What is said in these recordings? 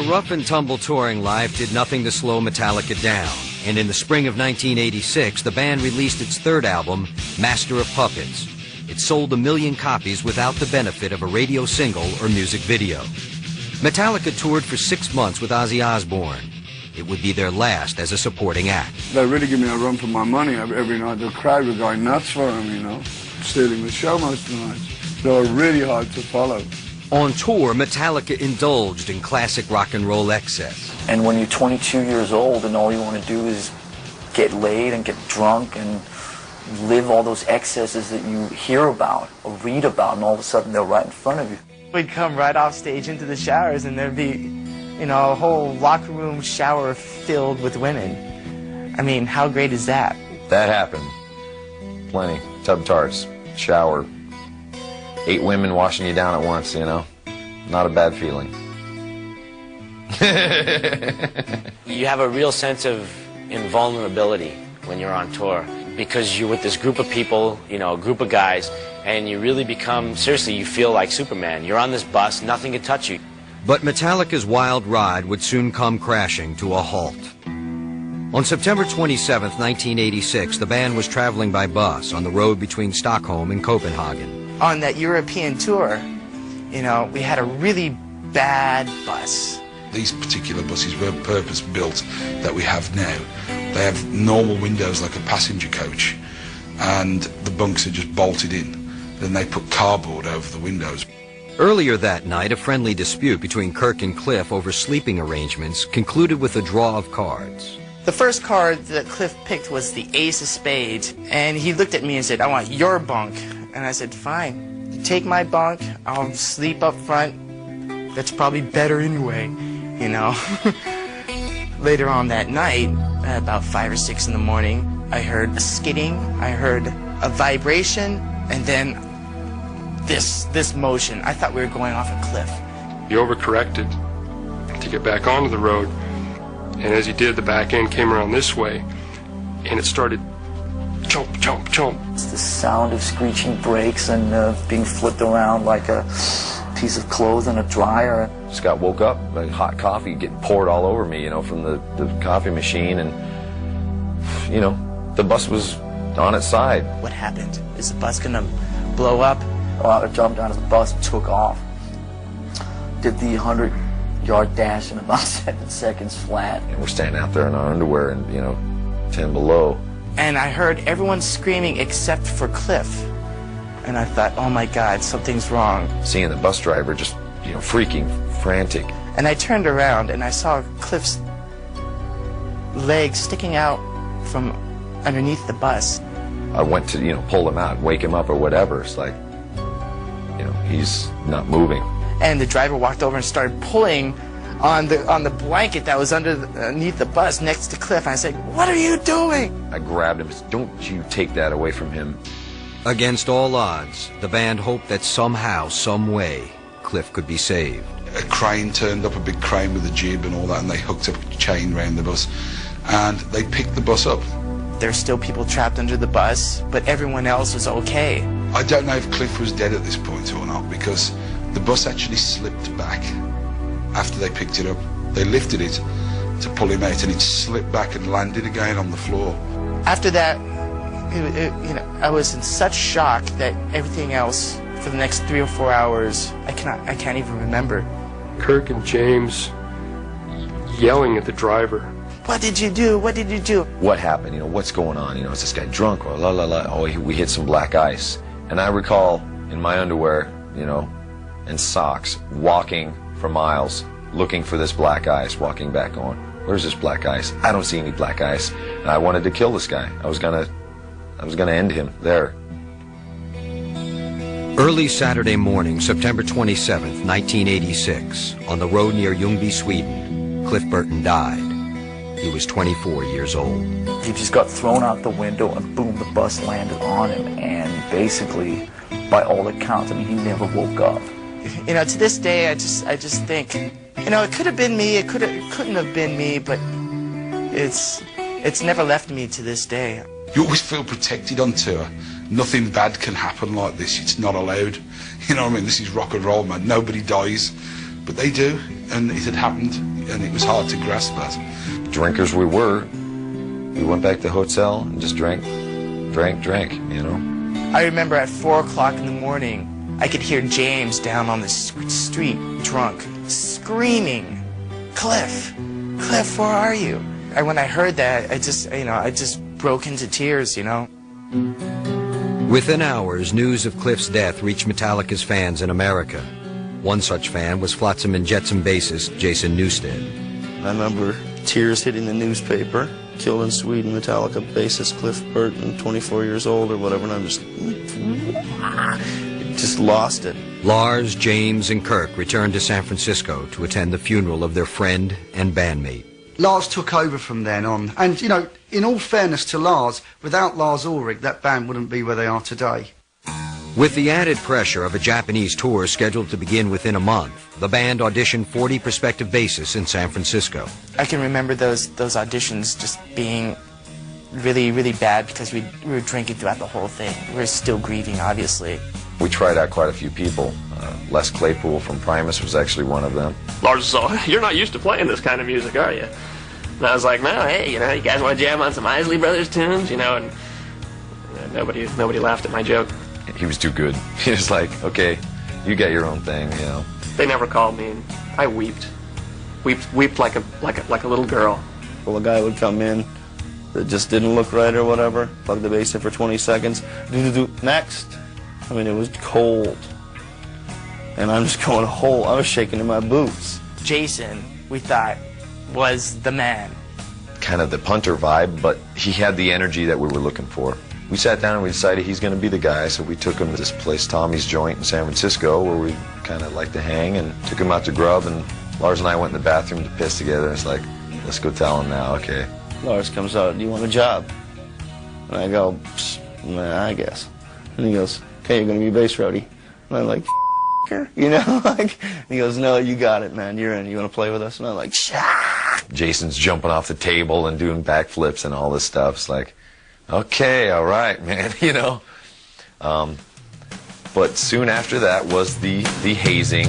A rough and tumble touring life did nothing to slow Metallica down, and in the spring of 1986, the band released its third album, Master of Puppets. It sold 1 million copies without the benefit of a radio single or music video. Metallica toured for 6 months with Ozzy Osbourne. It would be their last as a supporting act. They really give me a run for my money every night. The crowd were going nuts for them, you know, stealing the show most of the nights. They were really hard to follow. On tour, Metallica indulged in classic rock and roll excess. And when you're 22 years old and all you want to do is get laid and get drunk and live all those excesses that you hear about or read about, and all of a sudden they're right in front of you. We'd come right off stage into the showers and there'd be, you know, a whole locker room shower filled with women. I mean, how great is that? That happened. Plenty. Tub tarts, shower, 8 women washing you down at once, you know. Not a bad feeling. You have a real sense of invulnerability when you're on tour because you're with this group of people, you know, a group of guys, and you really become, seriously, you feel like Superman. You're on this bus, nothing can touch you. But Metallica's wild ride would soon come crashing to a halt. On September 27, 1986, the band was traveling by bus on the road between Stockholm and Copenhagen. On that European tour, you know, we had a really bad bus. These particular buses weren't purpose-built that we have now. They have normal windows like a passenger coach, and the bunks are just bolted in. Then they put cardboard over the windows. Earlier that night, a friendly dispute between Kirk and Cliff over sleeping arrangements concluded with a draw of cards. The first card that Cliff picked was the ace of spades, and he looked at me and said, "I want your bunk." And I said, "Fine, you take my bunk, I'll sleep up front. That's probably better anyway, you know." Later on that night, about 5 or 6 in the morning, I heard a skidding, I heard a vibration, and then this motion. I thought we were going off a cliff. He overcorrected to get back onto the road, and as he did, the back end came around this way, and it started chomp, chomp, chomp. It's the sound of screeching brakes and being flipped around like a piece of clothes in a dryer. Just got woke up, like hot coffee getting poured all over me, you know, from the coffee machine, and, you know, the bus was on its side. What happened? Is the bus gonna blow up? I jumped out of the bus and took off. Did the 100-yard dash in about 7 seconds flat. And we're standing out there in our underwear and, you know, 10 below. And I heard everyone screaming except for Cliff. And I thought, oh my God, something's wrong. Seeing the bus driver just, you know, freaking, frantic. And I turned around and I saw Cliff's legs sticking out from underneath the bus. I went to, you know, pull him out, wake him up or whatever. It's like, you know, he's not moving. And the driver walked over and started pulling on the blanket that was underneath the bus next to Cliff. And I said, "What are you doing?" I grabbed him and said, "Don't you take that away from him." Against all odds, the band hoped that somehow, some way, Cliff could be saved. A crane turned up, a big crane with a jib and all that, and they hooked a chain around the bus, and they picked the bus up. There's still people trapped under the bus, but everyone else was okay. I don't know if Cliff was dead at this point or not, because the bus actually slipped back after they picked it up. They lifted it to pull him out, and it slipped back and landed again on the floor. After that, you know, I was in such shock that everything else for the next 3 or 4 hours, I can't even remember. Kirk and James yelling at the driver. "What did you do? What did you do?" What happened? You know, what's going on? You know, is this guy drunk or la la la? Oh, we hit some black ice. And I recall in my underwear, you know, and socks, walking for miles, looking for this black ice, walking back on. Where's this black ice? I don't see any black ice. And I wanted to kill this guy. I was gonna end him there. Early Saturday morning, September 27, 1986, on the road near Ljungby, Sweden, Cliff Burton died. He was 24 years old. He just got thrown out the window and boom, the bus landed on him, and basically, by all accounts, I mean, he never woke up. You know, to this day, I just think, you know, it could have been me, it couldn't have been me, but it's never left me to this day. You always feel protected on tour. Nothing bad can happen like this. It's not allowed. You know what I mean? This is rock and roll, man. Nobody dies. but they do, and it had happened, and it was hard to grasp that. Drinkers we were. We went back to the hotel and just drank, you know. I remember at 4 o'clock in the morning, I could hear James down on the street, drunk, screaming, Cliff, where are you? And when I heard that, I just broke into tears, you know. Within hours, news of Cliff's death reached Metallica's fans in America. One such fan was Flotsam and Jetsam bassist Jason Newsted. I remember tears hitting the newspaper. Killed in Sweden, Metallica bassist Cliff Burton, 24 years old or whatever, and I'm just lost it. Lars, James, and Kirk returned to San Francisco to attend the funeral of their friend and bandmate. Lars took over from then on, and you know, in all fairness to Lars, without Lars Ulrich, that band wouldn't be where they are today. With the added pressure of a Japanese tour scheduled to begin within a month, the band auditioned 40 prospective bassists in San Francisco. I can remember those auditions just being really, really bad because we were drinking throughout the whole thing. We were still grieving, obviously. We tried out quite a few people. Les Claypool from Primus was actually one of them. Lars was all, "You're not used to playing this kind of music, are you?" And I was like, "No, hey, you know, you guys want to jam on some Isley Brothers tunes, you know?" And nobody laughed at my joke. He was too good. He was like, "Okay, you got your own thing," you know. They never called me, and I wept like a little girl. Well, a guy would come in that just didn't look right or whatever, plug the bass in for 20 seconds, next. I mean, it was cold. And I'm just going whole, I was shaking in my boots. Jason, we thought, was the man. Kind of the punter vibe, but he had the energy that we were looking for. We sat down and we decided he's going to be the guy, so we took him to this place, Tommy's Joint in San Francisco, where we kind of like to hang, and took him out to grub, and Lars and I went in the bathroom to piss together, and it's like, let's go tell him now, okay. Lars comes out, "Do you want a job?" And I go, "Nah, I guess." And he goes, "Okay, you're going to be bass roadie." And I'm like, you know, like, and he goes, "No, you got it, man, you're in, you want to play with us?" And I'm like, "Shah!" Jason's jumping off the table and doing backflips and all this stuff. It's like, okay, all right, man, you know. But soon after that was the hazing.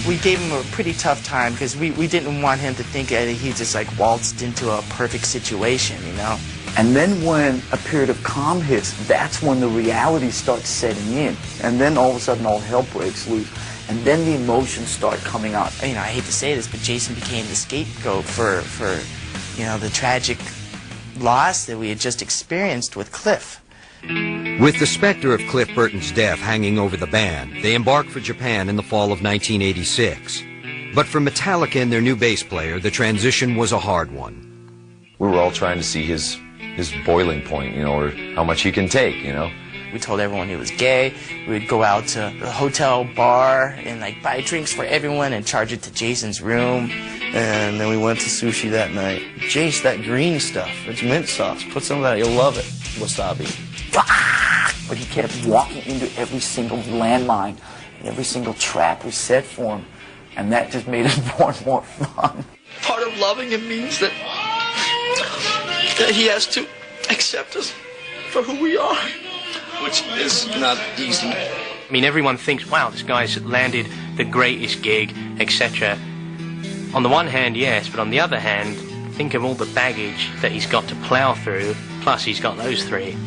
We gave him a pretty tough time because we didn't want him to think that he just like waltzed into a perfect situation, you know. And then when a period of calm hits, that's when the reality starts setting in. And then all of a sudden all hell breaks loose. And then the emotions start coming out. You know, I hate to say this, but Jason became the scapegoat for you know, the tragic loss that we had just experienced with Cliff. With the specter of Cliff Burton's death hanging over the band, they embarked for Japan in the fall of 1986. But for Metallica and their new bass player, the transition was a hard one. We were all trying to see his boiling point, you know, or how much he can take, you know. We told everyone he was gay. We would go out to the hotel bar and like buy drinks for everyone and charge it to Jason's room. And then we went to sushi that night. Jace, that green stuff, it's mint sauce. Put some of that, you'll love it. Wasabi. But he kept walking into every single landmine and every single trap we set for him. And that just made it more and more fun. Part of loving him means that he has to accept us for who we are, which is not easy. I mean, everyone thinks, wow, this guy's landed the greatest gig, etc. On the one hand, yes, but on the other hand, think of all the baggage that he's got to plow through, plus he's got those three.